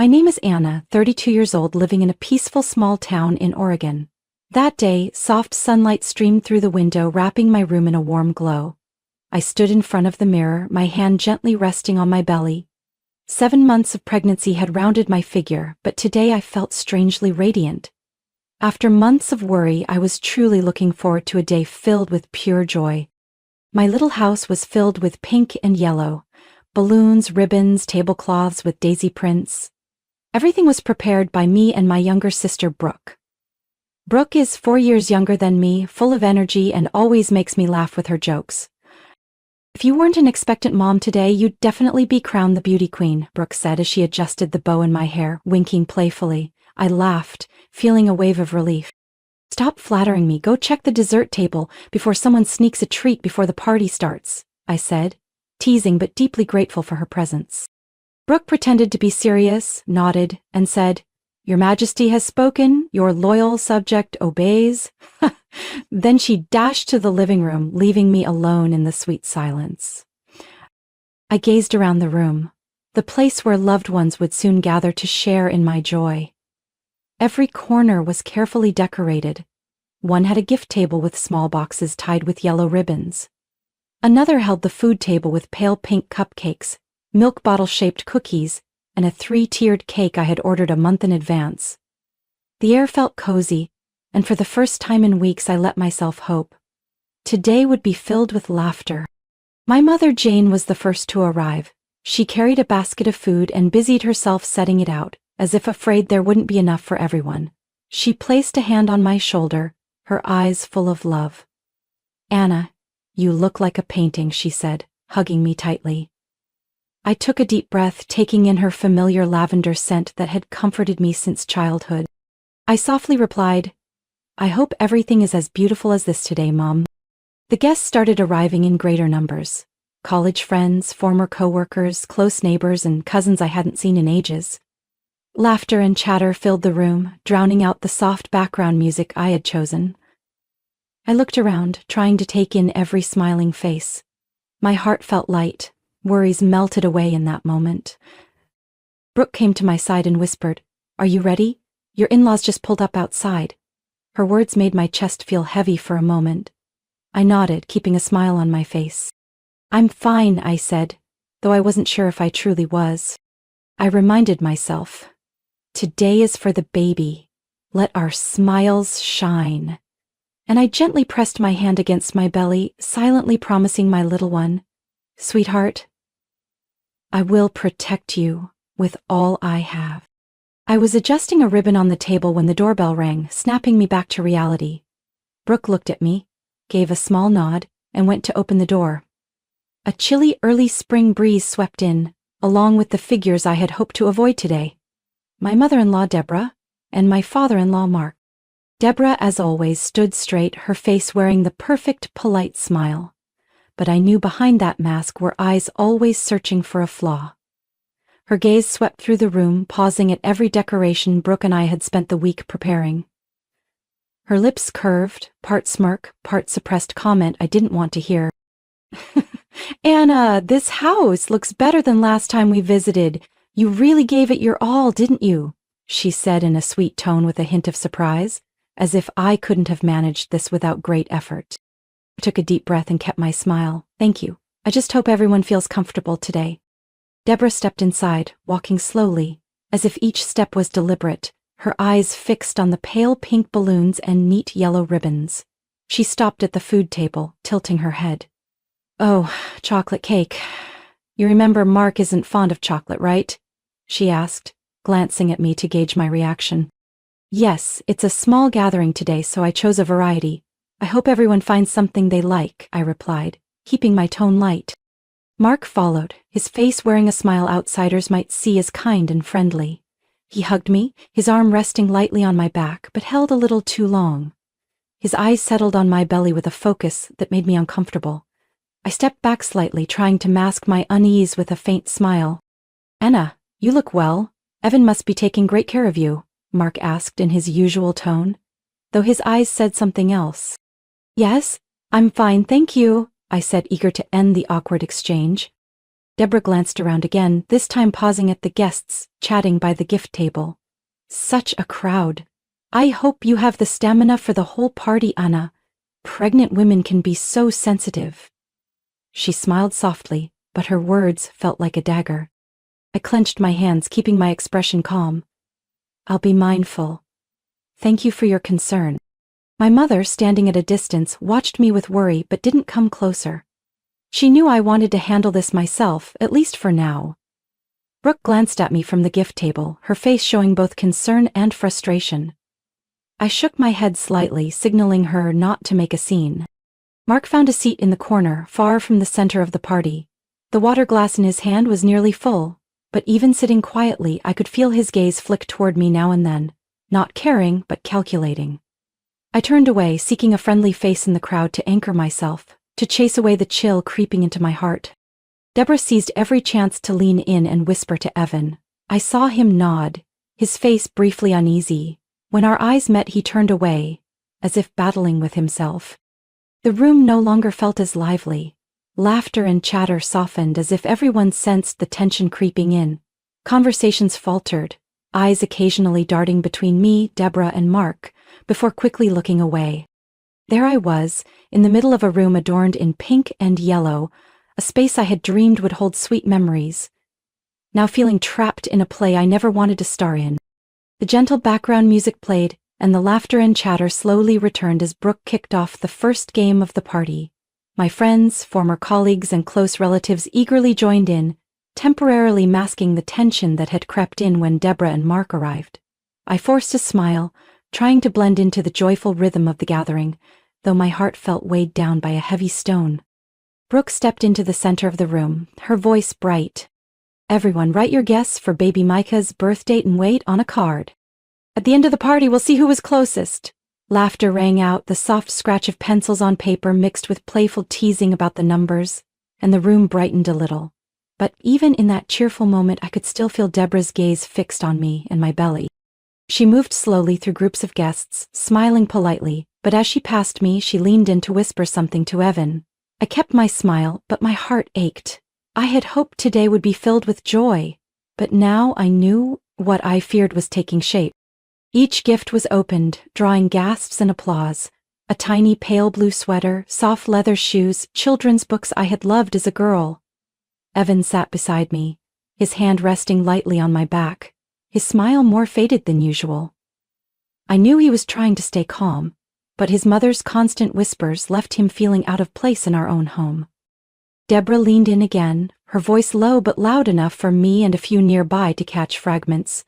My name is Anna, 32 years old, living in a peaceful small town in Oregon. That day, soft sunlight streamed through the window, wrapping my room in a warm glow. I stood in front of the mirror, my hand gently resting on my belly. 7 months of pregnancy had rounded my figure, but today I felt strangely radiant. After months of worry, I was truly looking forward to a day filled with pure joy. My little house was filled with pink and yellow, balloons, ribbons, tablecloths with daisy prints. Everything was prepared by me and my younger sister, Brooke. Brooke is 4 years younger than me, full of energy, and always makes me laugh with her jokes. "If you weren't an expectant mom today, you'd definitely be crowned the beauty queen," Brooke said as she adjusted the bow in my hair, winking playfully. I laughed, feeling a wave of relief. "Stop flattering me, go check the dessert table before someone sneaks a treat before the party starts," I said, teasing but deeply grateful for her presence. Brooke pretended to be serious, nodded, and said, "Your Majesty has spoken, your loyal subject obeys." Then she dashed to the living room, leaving me alone in the sweet silence. I gazed around the room, the place where loved ones would soon gather to share in my joy. Every corner was carefully decorated. One had a gift table with small boxes tied with yellow ribbons. Another held the food table with pale pink cupcakes, milk bottle-shaped cookies, and a 3-tiered cake I had ordered a month in advance. The air felt cozy, and for the first time in weeks I let myself hope. Today would be filled with laughter. My mother Jane was the first to arrive. She carried a basket of food and busied herself setting it out, as if afraid there wouldn't be enough for everyone. She placed a hand on my shoulder, her eyes full of love. "Anna, you look like a painting," she said, hugging me tightly. I took a deep breath, taking in her familiar lavender scent that had comforted me since childhood. I softly replied, "I hope everything is as beautiful as this today, Mom." The guests started arriving in greater numbers. College friends, former co-workers, close neighbors, and cousins I hadn't seen in ages. Laughter and chatter filled the room, drowning out the soft background music I had chosen. I looked around, trying to take in every smiling face. My heart felt light. Worries melted away in that moment. Brooke came to my side and whispered, "Are you ready? Your in-laws just pulled up outside." Her words made my chest feel heavy for a moment. I nodded, keeping a smile on my face. "I'm fine," I said, though I wasn't sure if I truly was. I reminded myself, today is for the baby. Let our smiles shine. And I gently pressed my hand against my belly, silently promising my little one, "Sweetheart, I will protect you with all I have." I was adjusting a ribbon on the table when the doorbell rang, snapping me back to reality. Brooke looked at me, gave a small nod, and went to open the door. A chilly early spring breeze swept in, along with the figures I had hoped to avoid today. My mother-in-law, Deborah, and my father-in-law, Mark. Deborah, as always, stood straight, her face wearing the perfect, polite smile. But I knew behind that mask were eyes always searching for a flaw. Her gaze swept through the room, pausing at every decoration Brooke and I had spent the week preparing. Her lips curved, part smirk, part suppressed comment I didn't want to hear. "Anna, this house looks better than last time we visited. You really gave it your all, didn't you?" she said in a sweet tone with a hint of surprise, as if I couldn't have managed this without great effort. I took a deep breath and kept my smile. "Thank you. I just hope everyone feels comfortable today." Deborah stepped inside, walking slowly, as if each step was deliberate, her eyes fixed on the pale pink balloons and neat yellow ribbons. She stopped at the food table, tilting her head. "Oh, chocolate cake. You remember Mark isn't fond of chocolate, right?" she asked, glancing at me to gauge my reaction. "Yes, it's a small gathering today, so I chose a variety. I hope everyone finds something they like," I replied, keeping my tone light. Mark followed, his face wearing a smile outsiders might see as kind and friendly. He hugged me, his arm resting lightly on my back, but held a little too long. His eyes settled on my belly with a focus that made me uncomfortable. I stepped back slightly, trying to mask my unease with a faint smile. "Anna, you look well. Evan must be taking great care of you," Mark asked in his usual tone, though his eyes said something else. "Yes, I'm fine, thank you," I said, eager to end the awkward exchange. Deborah glanced around again, this time pausing at the guests, chatting by the gift table. Such a crowd. I hope you have the stamina for the whole party, Anna. Pregnant women can be so sensitive. She smiled softly, but her words felt like a dagger. I clenched my hands, keeping my expression calm. I'll be mindful. Thank you for your concern. My mother, standing at a distance, watched me with worry but didn't come closer. She knew I wanted to handle this myself, at least for now. Brooke glanced at me from the gift table, her face showing both concern and frustration. I shook my head slightly, signaling her not to make a scene. Mark found a seat in the corner, far from the center of the party. The water glass in his hand was nearly full, but even sitting quietly, I could feel his gaze flick toward me now and then, not caring but calculating. I turned away, seeking a friendly face in the crowd to anchor myself, to chase away the chill creeping into my heart. Deborah seized every chance to lean in and whisper to Evan. I saw him nod, his face briefly uneasy. When our eyes met, he turned away, as if battling with himself. The room no longer felt as lively. Laughter and chatter softened as if everyone sensed the tension creeping in. Conversations faltered, eyes occasionally darting between me, Deborah, and Mark, before quickly looking away. There I was, in the middle of a room adorned in pink and yellow, a space I had dreamed would hold sweet memories. Now feeling trapped in a play I never wanted to star in. The gentle background music played, and the laughter and chatter slowly returned as Brooke kicked off the first game of the party. My friends, former colleagues, and close relatives eagerly joined in, temporarily masking the tension that had crept in when Deborah and Mark arrived. I forced a smile, trying to blend into the joyful rhythm of the gathering, though my heart felt weighed down by a heavy stone. Brooke stepped into the center of the room, her voice bright. Everyone, write your guess for baby Micah's birth date and weight on a card. At the end of the party, we'll see who was closest. Laughter rang out, the soft scratch of pencils on paper mixed with playful teasing about the numbers, and the room brightened a little. But even in that cheerful moment, I could still feel Deborah's gaze fixed on me and my belly. She moved slowly through groups of guests, smiling politely, but as she passed me, she leaned in to whisper something to Evan. I kept my smile, but my heart ached. I had hoped today would be filled with joy, but now I knew what I feared was taking shape. Each gift was opened, drawing gasps and applause. A tiny pale blue sweater, soft leather shoes, children's books I had loved as a girl. Evan sat beside me, his hand resting lightly on my back, his smile more faded than usual. I knew he was trying to stay calm, but his mother's constant whispers left him feeling out of place in our own home. Deborah leaned in again, her voice low but loud enough for me and a few nearby to catch fragments.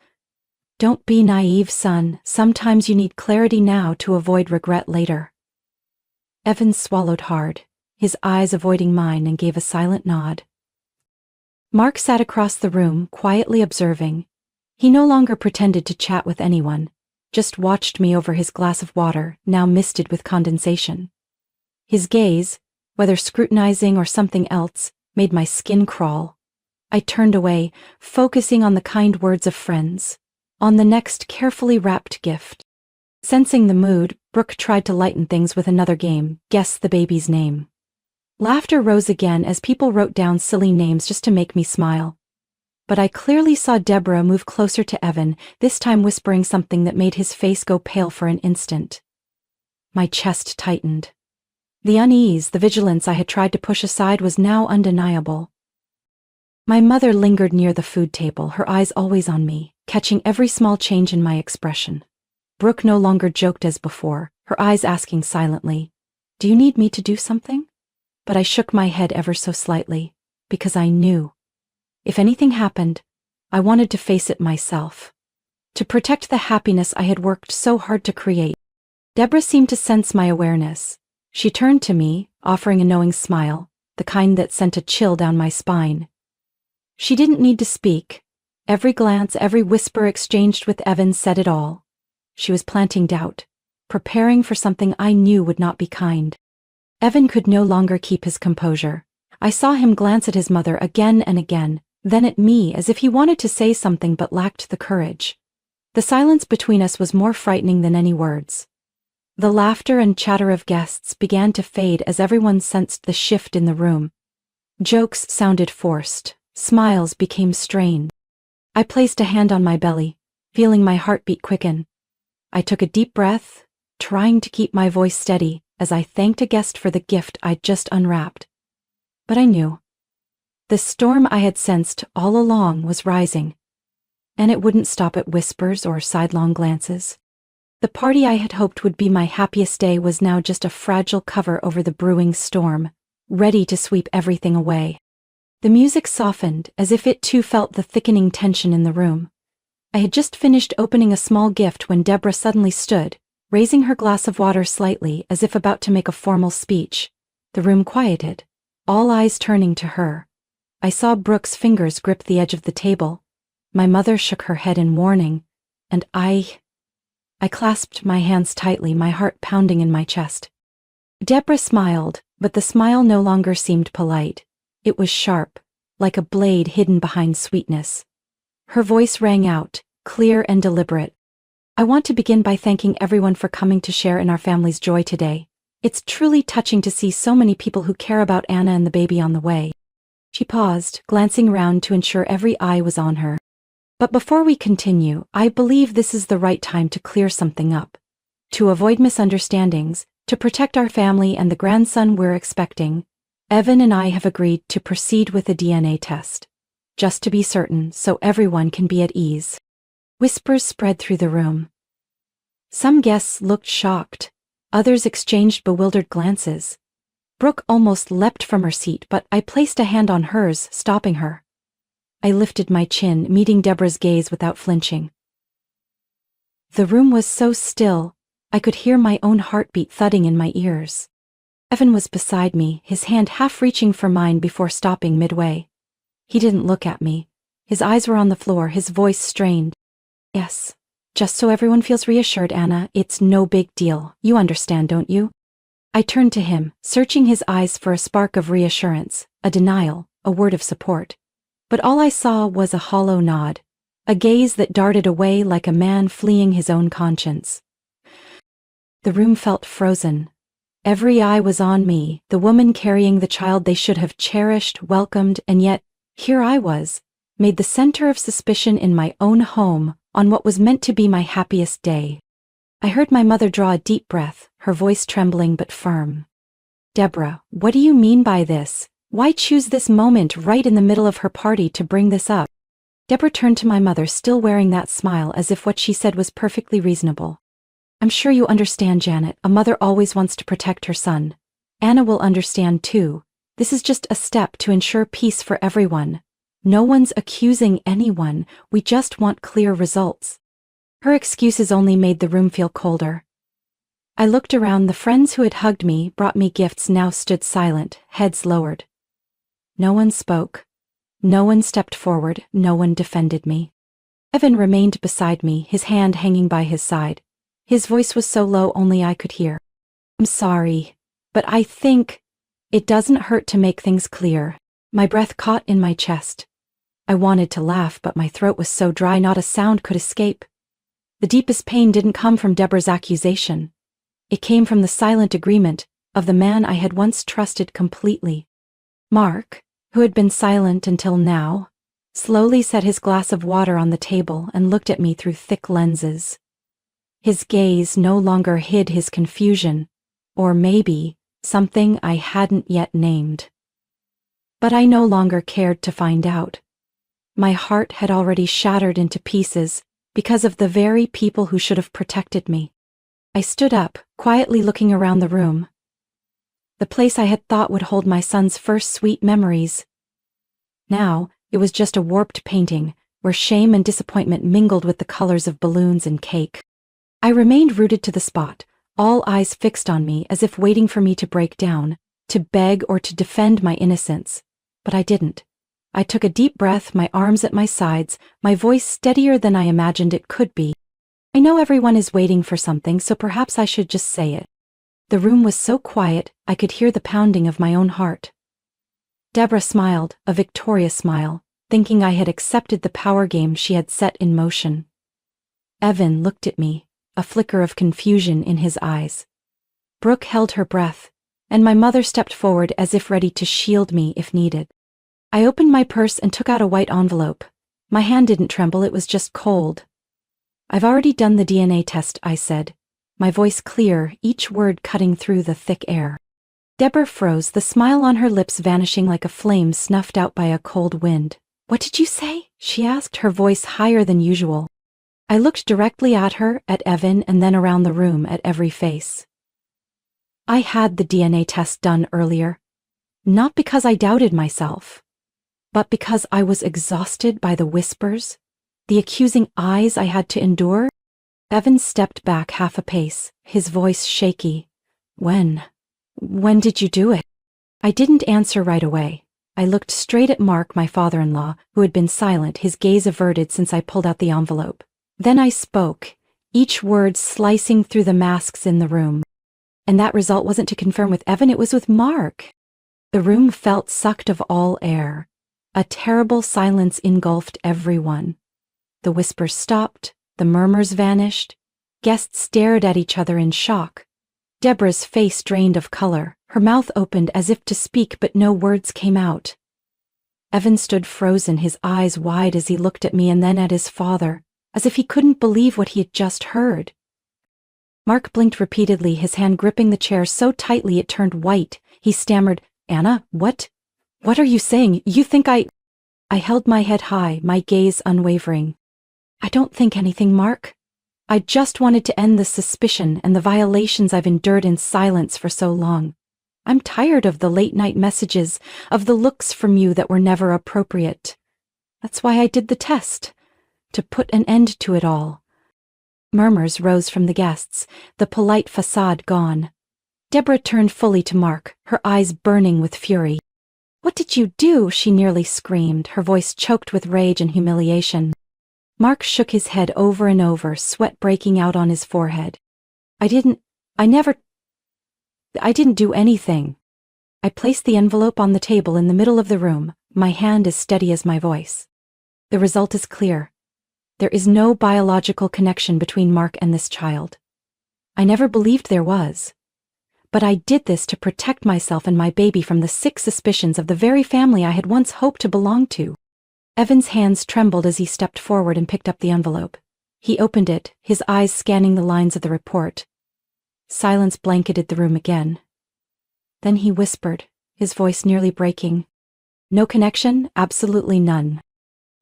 Don't be naive, son. Sometimes you need clarity now to avoid regret later. Evan swallowed hard, his eyes avoiding mine, and gave a silent nod. Mark sat across the room, quietly observing. He no longer pretended to chat with anyone, just watched me over his glass of water, now misted with condensation. His gaze, whether scrutinizing or something else, made my skin crawl. I turned away, focusing on the kind words of friends, on the next carefully wrapped gift. Sensing the mood, Brooke tried to lighten things with another game, guess the baby's name. Laughter rose again as people wrote down silly names just to make me smile. But I clearly saw Deborah move closer to Evan, this time whispering something that made his face go pale for an instant. My chest tightened. The unease, the vigilance I had tried to push aside was now undeniable. My mother lingered near the food table, her eyes always on me, catching every small change in my expression. Brooke no longer joked as before, her eyes asking silently, "Do you need me to do something?" But I shook my head ever so slightly, because I knew. If anything happened, I wanted to face it myself. To protect the happiness I had worked so hard to create. Deborah seemed to sense my awareness. She turned to me, offering a knowing smile, the kind that sent a chill down my spine. She didn't need to speak. Every glance, every whisper exchanged with Evan said it all. She was planting doubt, preparing for something I knew would not be kind. Evan could no longer keep his composure. I saw him glance at his mother again and again, then at me as if he wanted to say something but lacked the courage. The silence between us was more frightening than any words. The laughter and chatter of guests began to fade as everyone sensed the shift in the room. Jokes sounded forced, Smiles became strained. I placed a hand on my belly, feeling my heartbeat quicken. I took a deep breath, trying to keep my voice steady as I thanked a guest for the gift I'd just unwrapped. But I knew. The storm I had sensed all along was rising, and it wouldn't stop at whispers or sidelong glances. The party I had hoped would be my happiest day was now just a fragile cover over the brewing storm, ready to sweep everything away. The music softened as if it too felt the thickening tension in the room. I had just finished opening a small gift when Deborah suddenly stood, raising her glass of water slightly as if about to make a formal speech. The room quieted, all eyes turning to her. I saw Brooke's fingers grip the edge of the table. My mother shook her head in warning, and I clasped my hands tightly, my heart pounding in my chest. Deborah smiled, but the smile no longer seemed polite. It was sharp, like a blade hidden behind sweetness. Her voice rang out, clear and deliberate. I want to begin by thanking everyone for coming to share in our family's joy today. It's truly touching to see so many people who care about Anna and the baby on the way. She paused, glancing around to ensure every eye was on her. But before we continue, I believe this is the right time to clear something up. To avoid misunderstandings, to protect our family and the grandson we're expecting, Evan and I have agreed to proceed with a DNA test. Just to be certain, so everyone can be at ease. Whispers spread through the room. Some guests looked shocked. Others exchanged bewildered glances. Brooke almost leapt from her seat, but I placed a hand on hers, stopping her. I lifted my chin, meeting Deborah's gaze without flinching. The room was so still, I could hear my own heartbeat thudding in my ears. Evan was beside me, his hand half reaching for mine before stopping midway. He didn't look at me. His eyes were on the floor, his voice strained. Yes, just so everyone feels reassured, Anna, it's no big deal. You understand, don't you? I turned to him, searching his eyes for a spark of reassurance, a denial, a word of support. But all I saw was a hollow nod, a gaze that darted away like a man fleeing his own conscience. The room felt frozen. Every eye was on me, the woman carrying the child they should have cherished, welcomed, and yet, here I was, made the center of suspicion in my own home, on what was meant to be my happiest day. I heard my mother draw a deep breath, her voice trembling but firm. Deborah, what do you mean by this? Why choose this moment right in the middle of her party to bring this up? Deborah turned to my mother, still wearing that smile as if what she said was perfectly reasonable. I'm sure you understand, Janet. A mother always wants to protect her son. Anna will understand too. This is just a step to ensure peace for everyone. No one's accusing anyone. We just want clear results. Her excuses only made the room feel colder. I looked around. The friends who had hugged me, brought me gifts, now stood silent, heads lowered. No one spoke. No one stepped forward. No one defended me. Evan remained beside me, his hand hanging by his side. His voice was so low only I could hear. I'm sorry, but I think it doesn't hurt to make things clear. My breath caught in my chest. I wanted to laugh, but my throat was so dry not a sound could escape. The deepest pain didn't come from Deborah's accusation. It came from the silent agreement of the man I had once trusted completely. Mark, who had been silent until now, slowly set his glass of water on the table and looked at me through thick lenses. His gaze no longer hid his confusion, or maybe something I hadn't yet named. But I no longer cared to find out. My heart had already shattered into pieces because of the very people who should have protected me. I stood up, quietly looking around the room. The place I had thought would hold my son's first sweet memories. Now, it was just a warped painting, where shame and disappointment mingled with the colors of balloons and cake. I remained rooted to the spot, all eyes fixed on me as if waiting for me to break down, to beg or to defend my innocence. But I didn't. I took a deep breath, my arms at my sides, my voice steadier than I imagined it could be. I know everyone is waiting for something, so perhaps I should just say it. The room was so quiet, I could hear the pounding of my own heart. Deborah smiled, a victorious smile, thinking I had accepted the power game she had set in motion. Evan looked at me, a flicker of confusion in his eyes. Brooke held her breath, and my mother stepped forward as if ready to shield me if needed. I opened my purse and took out a white envelope. My hand didn't tremble, it was just cold. "I've already done the DNA test," I said, my voice clear, each word cutting through the thick air. Deborah froze, the smile on her lips vanishing like a flame snuffed out by a cold wind. "What did you say?" she asked, her voice higher than usual. I looked directly at her, at Evan, and then around the room at every face. I had the DNA test done earlier. Not because I doubted myself, but because I was exhausted by the whispers, the accusing eyes I had to endure. Evan stepped back half a pace, his voice shaky. When did you do it?" I didn't answer right away. I looked straight at Mark, my father-in-law, who had been silent, his gaze averted since I pulled out the envelope. Then I spoke, each word slicing through the masks in the room. And that result wasn't to confirm with Evan, it was with Mark. The room felt sucked of all air. A terrible silence engulfed everyone. The whispers stopped, the murmurs vanished. Guests stared at each other in shock. Deborah's face drained of color, her mouth opened as if to speak, but no words came out. Evan stood frozen, his eyes wide as he looked at me and then at his father, as if he couldn't believe what he had just heard. Mark blinked repeatedly, his hand gripping the chair so tightly it turned white. He stammered, "Anna, what are you saying? You think I held my head high, my gaze unwavering. "I don't think anything, Mark. I just wanted to end the suspicion and the violations I've endured in silence for so long. I'm tired of the late-night messages, of the looks from you that were never appropriate. That's why I did the test, to put an end to it all." Murmurs rose from the guests, the polite facade gone. Deborah turned fully to Mark, her eyes burning with fury. "What did you do?" she nearly screamed, her voice choked with rage and humiliation. Mark shook his head over and over, sweat breaking out on his forehead. I didn't do anything." I placed the envelope on the table in the middle of the room, my hand as steady as my voice. "The result is clear. There is no biological connection between Mark and this child. I never believed there was. But I did this to protect myself and my baby from the sick suspicions of the very family I had once hoped to belong to." Evan's hands trembled as he stepped forward and picked up the envelope. He opened it, his eyes scanning the lines of the report. Silence blanketed the room again. Then he whispered, his voice nearly breaking, "No connection, absolutely none."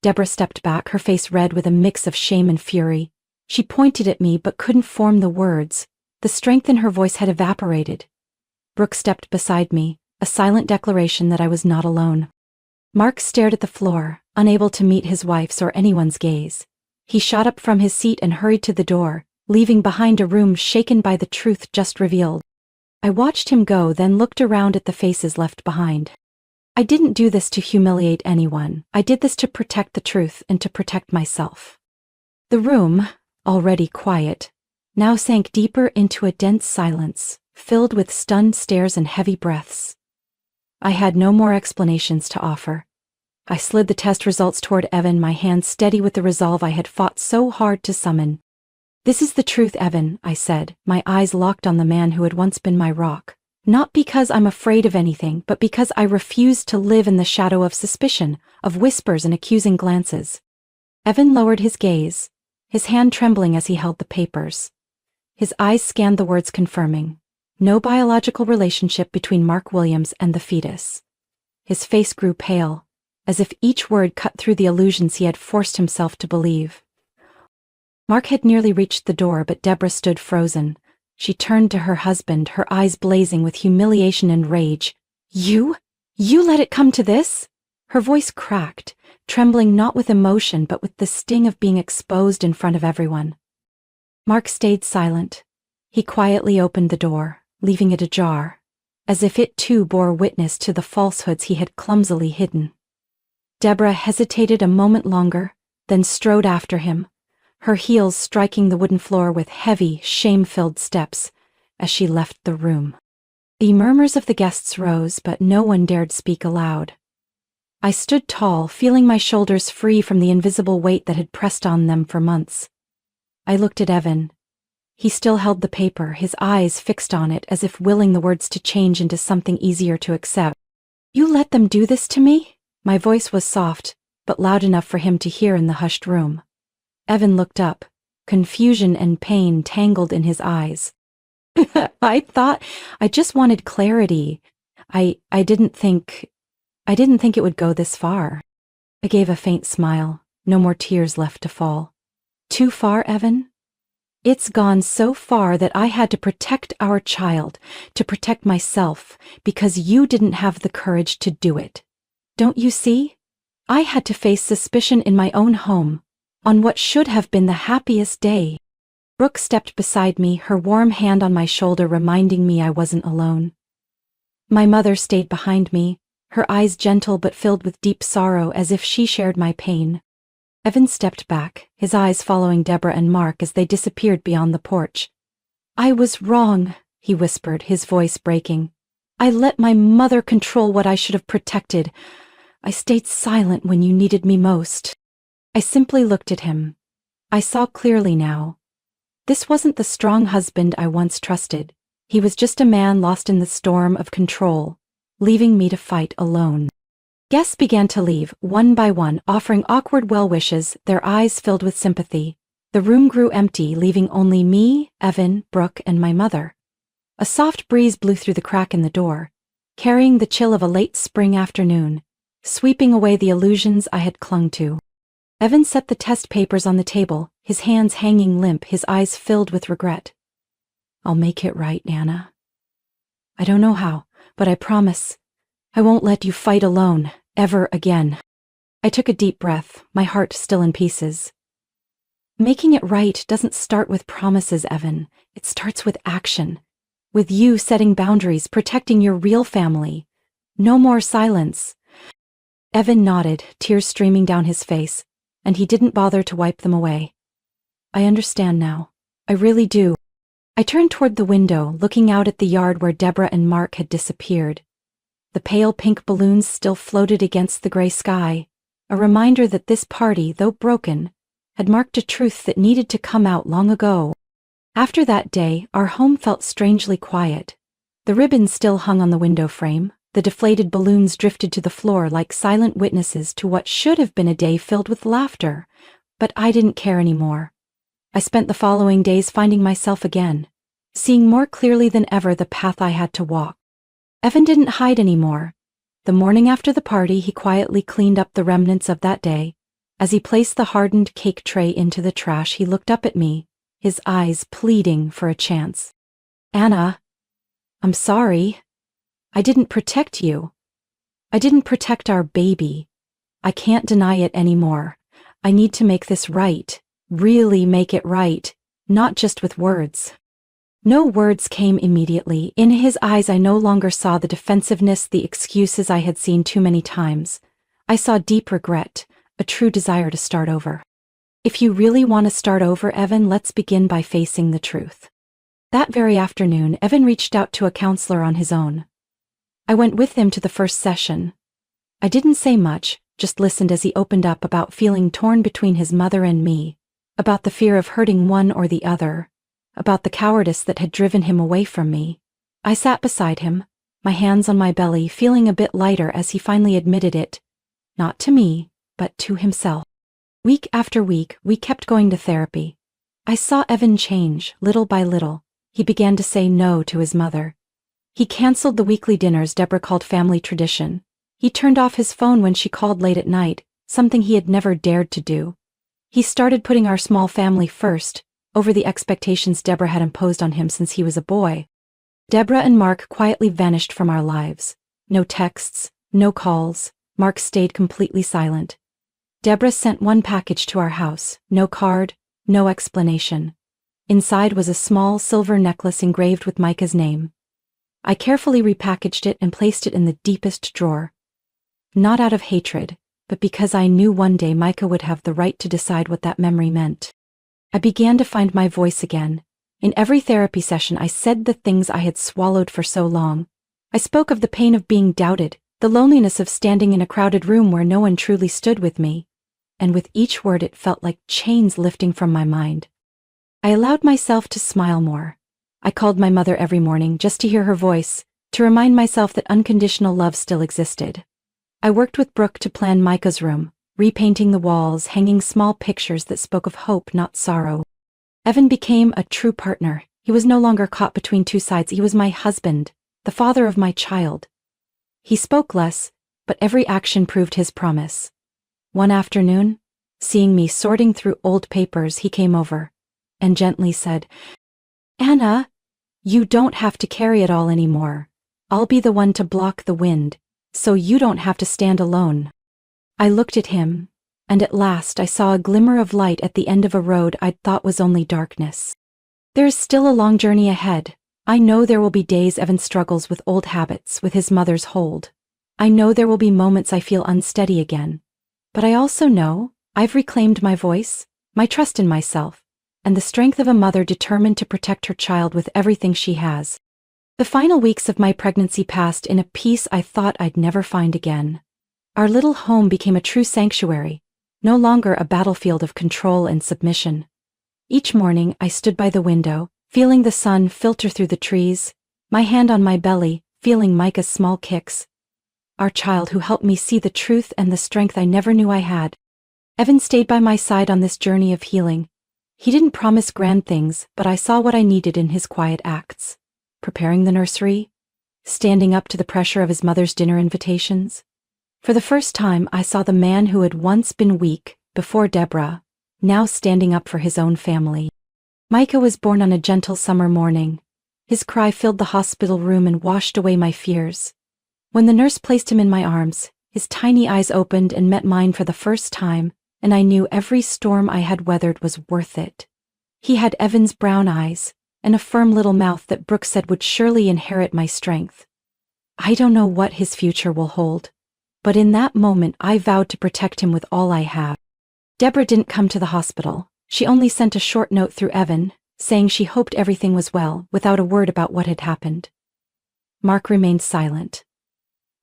Deborah stepped back, her face red with a mix of shame and fury. She pointed at me but couldn't form the words. The strength in her voice had evaporated. Brooke stepped beside me, a silent declaration that I was not alone. Mark stared at the floor, unable to meet his wife's or anyone's gaze. He shot up from his seat and hurried to the door, leaving behind a room shaken by the truth just revealed. I watched him go, then looked around at the faces left behind. I didn't do this to humiliate anyone. I did this to protect the truth and to protect myself. The room, already quiet, now sank deeper into a dense silence, filled with stunned stares and heavy breaths. I had no more explanations to offer. I slid the test results toward Evan, my hand steady with the resolve I had fought so hard to summon. "This is the truth, Evan," I said, my eyes locked on the man who had once been my rock. "Not because I'm afraid of anything, but because I refuse to live in the shadow of suspicion, of whispers and accusing glances." Evan lowered his gaze, his hand trembling as he held the papers. His eyes scanned the words confirming, "No biological relationship between Mark Williams and the fetus." His face grew pale, as if each word cut through the illusions he had forced himself to believe. Mark had nearly reached the door, but Deborah stood frozen. She turned to her husband, her eyes blazing with humiliation and rage. You let it come to this?" Her voice cracked, trembling not with emotion but with the sting of being exposed in front of everyone. Mark stayed silent. He quietly opened the door, leaving it ajar, as if it too bore witness to the falsehoods he had clumsily hidden. Deborah hesitated a moment longer, then strode after him, her heels striking the wooden floor with heavy, shame-filled steps as she left the room. The murmurs of the guests rose, but no one dared speak aloud. I stood tall, feeling my shoulders free from the invisible weight that had pressed on them for months. I looked at Evan. He still held the paper, his eyes fixed on it as if willing the words to change into something easier to accept. "You let them do this to me?" My voice was soft, but loud enough for him to hear in the hushed room. Evan looked up, confusion and pain tangled in his eyes. I just wanted clarity. I didn't think it would go this far. I gave a faint smile, no more tears left to fall. Too far, Evan? It's gone so far that I had to protect our child, to protect myself, because you didn't have the courage to do it. Don't you see? I had to face suspicion in my own home, on what should have been the happiest day. Brooke stepped beside me, her warm hand on my shoulder reminding me I wasn't alone. My mother stayed behind me, her eyes gentle but filled with deep sorrow as if she shared my pain. Evan stepped back, his eyes following Deborah and Mark as they disappeared beyond the porch. I was wrong, he whispered, his voice breaking. I let my mother control what I should have protected. I stayed silent when you needed me most. I simply looked at him. I saw clearly now. This wasn't the strong husband I once trusted. He was just a man lost in the storm of control, leaving me to fight alone. Guests began to leave, one by one, offering awkward well wishes, their eyes filled with sympathy. The room grew empty, leaving only me, Evan, Brooke, and my mother. A soft breeze blew through the crack in the door, carrying the chill of a late spring afternoon, sweeping away the illusions I had clung to. Evan set the test papers on the table, his hands hanging limp, his eyes filled with regret. I'll make it right, Nana. I don't know how, but I promise I won't let you fight alone, ever again. I took a deep breath, my heart still in pieces. Making it right doesn't start with promises, Evan. It starts with action. With you setting boundaries, protecting your real family. No more silence. Evan nodded, tears streaming down his face, and he didn't bother to wipe them away. I understand now. I really do. I turned toward the window, looking out at the yard where Deborah and Mark had disappeared. The pale pink balloons still floated against the gray sky, a reminder that this party, though broken, had marked a truth that needed to come out long ago. After that day, our home felt strangely quiet. The ribbons still hung on the window frame, the deflated balloons drifted to the floor like silent witnesses to what should have been a day filled with laughter, but I didn't care anymore. I spent the following days finding myself again, seeing more clearly than ever the path I had to walk. Evan didn't hide anymore. The morning after the party, he quietly cleaned up the remnants of that day. As he placed the hardened cake tray into the trash, he looked up at me, his eyes pleading for a chance. Anna, I'm sorry. I didn't protect you. I didn't protect our baby. I can't deny it anymore. I need to make this right, really make it right, not just with words. No words came immediately. In his eyes I no longer saw the defensiveness, the excuses I had seen too many times. I saw deep regret, a true desire to start over. If you really want to start over, Evan, let's begin by facing the truth. That very afternoon, Evan reached out to a counselor on his own. I went with him to the first session. I didn't say much, just listened as he opened up about feeling torn between his mother and me, about the fear of hurting one or the other, about the cowardice that had driven him away from me. I sat beside him, my hands on my belly, feeling a bit lighter as he finally admitted it, not to me, but to himself. Week after week, we kept going to therapy. I saw Evan change, little by little. He began to say no to his mother. He canceled the weekly dinners Deborah called family tradition. He turned off his phone when she called late at night, something he had never dared to do. He started putting our small family first, over the expectations Deborah had imposed on him since he was a boy. Deborah and Mark quietly vanished from our lives. No texts, no calls. Mark stayed completely silent. Deborah sent one package to our house, no card, no explanation. Inside was a small silver necklace engraved with Micah's name. I carefully repackaged it and placed it in the deepest drawer. Not out of hatred, but because I knew one day Micah would have the right to decide what that memory meant. I began to find my voice again. In every therapy session I said the things I had swallowed for so long. I spoke of the pain of being doubted, the loneliness of standing in a crowded room where no one truly stood with me. And with each word it felt like chains lifting from my mind. I allowed myself to smile more. I called my mother every morning just to hear her voice, to remind myself that unconditional love still existed. I worked with Brooke to plan Micah's room, repainting the walls, hanging small pictures that spoke of hope, not sorrow. Evan became a true partner. He was no longer caught between two sides. He was my husband, the father of my child. He spoke less, but every action proved his promise. One afternoon, seeing me sorting through old papers, he came over and gently said, "Anna, you don't have to carry it all anymore. I'll be the one to block the wind, so you don't have to stand alone." I looked at him, and at last I saw a glimmer of light at the end of a road I'd thought was only darkness. There is still a long journey ahead. I know there will be days Evan struggles with old habits, with his mother's hold. I know there will be moments I feel unsteady again. But I also know I've reclaimed my voice, my trust in myself, and the strength of a mother determined to protect her child with everything she has. The final weeks of my pregnancy passed in a peace I thought I'd never find again. Our little home became a true sanctuary, no longer a battlefield of control and submission. Each morning I stood by the window, feeling the sun filter through the trees, my hand on my belly, feeling Micah's small kicks. Our child who helped me see the truth and the strength I never knew I had. Evan stayed by my side on this journey of healing. He didn't promise grand things, but I saw what I needed in his quiet acts. Preparing the nursery, standing up to the pressure of his mother's dinner invitations. For the first time, I saw the man who had once been weak, before Deborah, now standing up for his own family. Micah was born on a gentle summer morning. His cry filled the hospital room and washed away my fears. When the nurse placed him in my arms, his tiny eyes opened and met mine for the first time, and I knew every storm I had weathered was worth it. He had Evan's brown eyes, and a firm little mouth that Brooke said would surely inherit my strength. I don't know what his future will hold, but in that moment I vowed to protect him with all I have. Deborah didn't come to the hospital. She only sent a short note through Evan, saying she hoped everything was well, without a word about what had happened. Mark remained silent.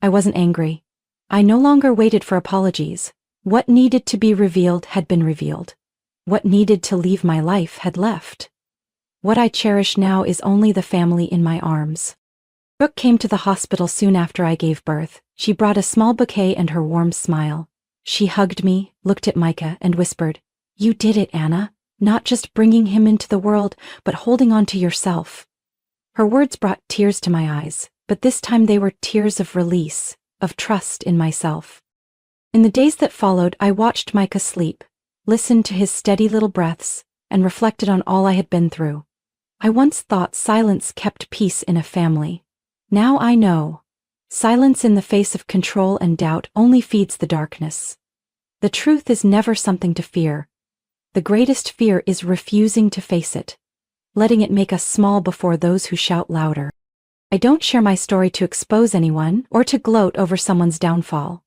I wasn't angry. I no longer waited for apologies. What needed to be revealed had been revealed. What needed to leave my life had left. What I cherish now is only the family in my arms. Brooke came to the hospital soon after I gave birth. She brought a small bouquet and her warm smile. She hugged me, looked at Micah, and whispered, "You did it, Anna. Not just bringing him into the world, but holding on to yourself." Her words brought tears to my eyes, but this time they were tears of release, of trust in myself. In the days that followed, I watched Micah sleep, listened to his steady little breaths, and reflected on all I had been through. I once thought silence kept peace in a family. Now I know. Silence in the face of control and doubt only feeds the darkness. The truth is never something to fear. The greatest fear is refusing to face it, letting it make us small before those who shout louder. I don't share my story to expose anyone or to gloat over someone's downfall.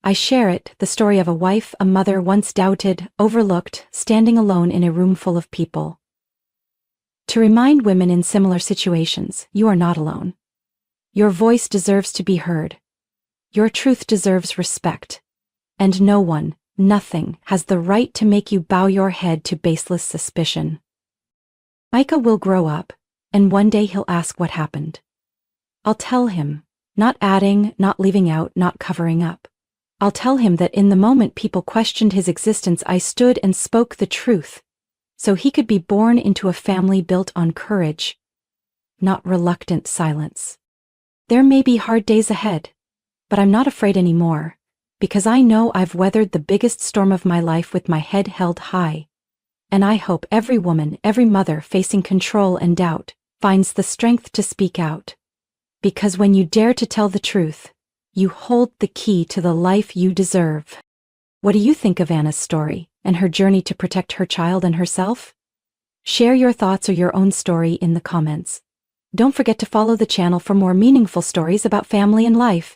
I share it, the story of a wife, a mother once doubted, overlooked, standing alone in a room full of people. To remind women in similar situations, you are not alone. Your voice deserves to be heard. Your truth deserves respect. And no one, nothing, has the right to make you bow your head to baseless suspicion. Micah will grow up, and one day he'll ask what happened. I'll tell him, not adding, not leaving out, not covering up. I'll tell him that in the moment people questioned his existence, I stood and spoke the truth, so he could be born into a family built on courage, not reluctant silence. There may be hard days ahead, but I'm not afraid anymore, because I know I've weathered the biggest storm of my life with my head held high. And I hope every woman, every mother facing control and doubt, finds the strength to speak out. Because when you dare to tell the truth, you hold the key to the life you deserve. What do you think of Anna's story and her journey to protect her child and herself? Share your thoughts or your own story in the comments. Don't forget to follow the channel for more meaningful stories about family and life.